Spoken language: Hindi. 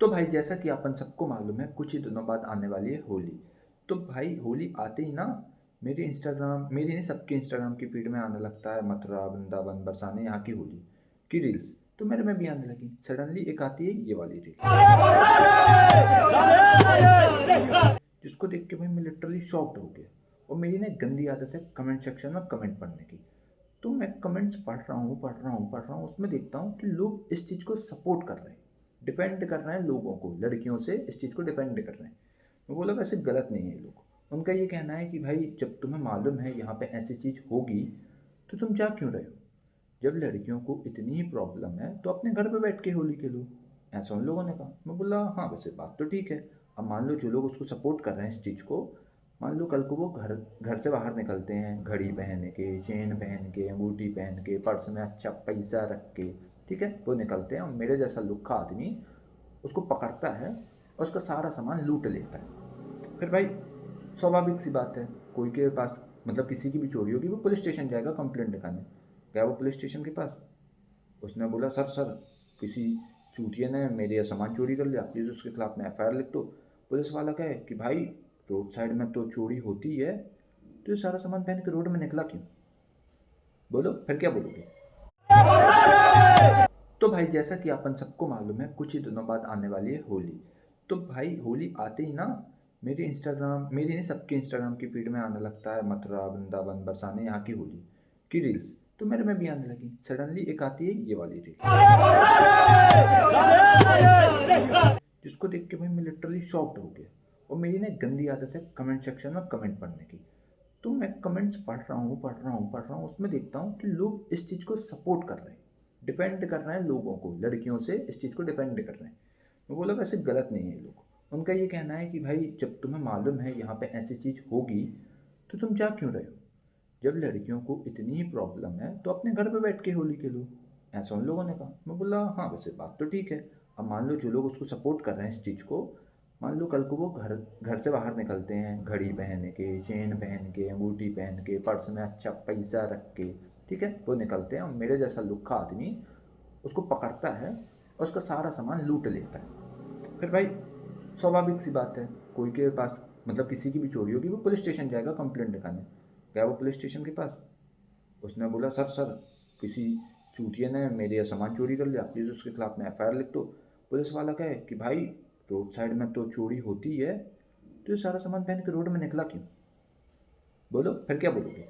तो भाई जैसा कि अपन सबको मालूम है कुछ ही दिनों बाद आने वाली है होली। तो भाई होली आते ही ना मेरी नहीं सबके इंस्टाग्राम की फीड में आने लगता है मथुरा वृंदावन बरसाने यहाँ की होली की रील्स। तो मेरे में भी आने लगी, सडनली एक आती है ये वाली रील जिसको देख के भाई मैं लिटरली शॉक्ड हो गया। और मेरी ना एक गंदी आदत है कमेंट सेक्शन में कमेंट पढ़ने की। तो मैं कमेंट्स पढ़ रहा हूँ उसमें देखता हूँ कि लोग इस चीज़ को सपोर्ट कर रहे हैं, डिफेंड कर रहे हैं, लोगों को लड़कियों से इस चीज़ को डिफेंड कर रहे हैं। मैं बोला वैसे गलत नहीं है ये लोग। उनका ये कहना है कि भाई जब तुम्हें मालूम है यहाँ पे ऐसी चीज़ होगी तो तुम जा क्यों रहे हो। जब लड़कियों को इतनी ही प्रॉब्लम है तो अपने घर पे बैठ के होली खेलो, ऐसा उन लोगों ने कहा। मैं बोला हाँ वैसे बात तो ठीक है। अब मान लो जो लोग उसको सपोर्ट कर रहे हैं इस चीज़ को, मान लो कल को वो घर घर से बाहर निकलते हैं घड़ी पहन के, चेन पहन के, अंगूठी पहन के, पर्स में अच्छा पैसा रख के, ठीक है, वो निकलते हैं और मेरे जैसा लुक्खा आदमी उसको पकड़ता है और उसका सारा सामान लूट लेता है। फिर भाई स्वाभाविक सी बात है, कोई के पास मतलब किसी की भी चोरी होगी वो पुलिस स्टेशन जाएगा कंप्लेंट लिखाने। गया वो पुलिस स्टेशन के पास, उसने बोला सर सर किसी चूतिए ने मेरे सामान चोरी कर लिया, प्लीज़ उसके खिलाफ में एफआईआर लिख दो। पुलिस वाला कहे कि भाई रोड साइड में तो चोरी होती है, तो ये सारा सामान पहन के रोड में निकला क्यों। बोलो फिर क्या बोलोगे। तो भाई जैसा कि अपन सबको मालूम है कुछ ही दिनों बाद आने वाली है होली। तो भाई होली आते ही ना मेरी नहीं सबके इंस्टाग्राम की फीड में आने लगता है मथुरा वृंदावन बरसाने यहाँ की होली की रील्स। तो मेरे में भी आने लगी, सडनली एक आती है ये वाली रील जिसको देख के भाई मैं लिटरली शॉक्ड हो गया। और मेरी ना एक गंदी आदत है कमेंट सेक्शन में कमेंट पढ़ने की। तो मैं कमेंट्स पढ़ रहा हूँ उसमें देखता हूँ कि लोग इस चीज़ को सपोर्ट कर रहे हैं, डिफेंड कर रहे हैं, लोगों को लड़कियों से इस चीज़ को डिफेंड कर रहे हैं। मैं बोला वैसे गलत नहीं है ये लोग। उनका ये कहना है कि भाई जब तुम्हें मालूम है यहाँ पे ऐसी चीज़ होगी तो तुम जा क्यों रहे हो। जब लड़कियों को इतनी ही प्रॉब्लम है तो अपने घर पे बैठ के होली खेलो, ऐसा उन लोगों ने कहा। मैं बोला हाँ वैसे बात तो ठीक है। अब मान लो जो लोग उसको सपोर्ट कर रहे हैं इस चीज़ को, मान लो कल को वो घर घर से बाहर निकलते हैं घड़ी पहन के, चेन पहन के, अंगूठी पहन के, पर्स में अच्छा पैसा रख के, ठीक है, वो निकलते हैं और मेरे जैसा लुक्खा आदमी उसको पकड़ता है और उसका सारा सामान लूट लेता है। फिर भाई स्वाभाविक सी बात है, कोई के पास मतलब किसी की भी चोरी होगी वो पुलिस स्टेशन जाएगा कंप्लेंट लिखाने। गया वो पुलिस स्टेशन के पास, उसने बोला सर सर किसी चूतिए ने मेरे सामान चोरी कर लिया, प्लीज़ उसके खिलाफ में एफआईआर लिख दो। पुलिस वाला कहे कि भाई रोड साइड में तो चोरी होती है, तो ये सारा सामान पहन के रोड में निकला क्यों। बोलो फिर क्या बोलोगे।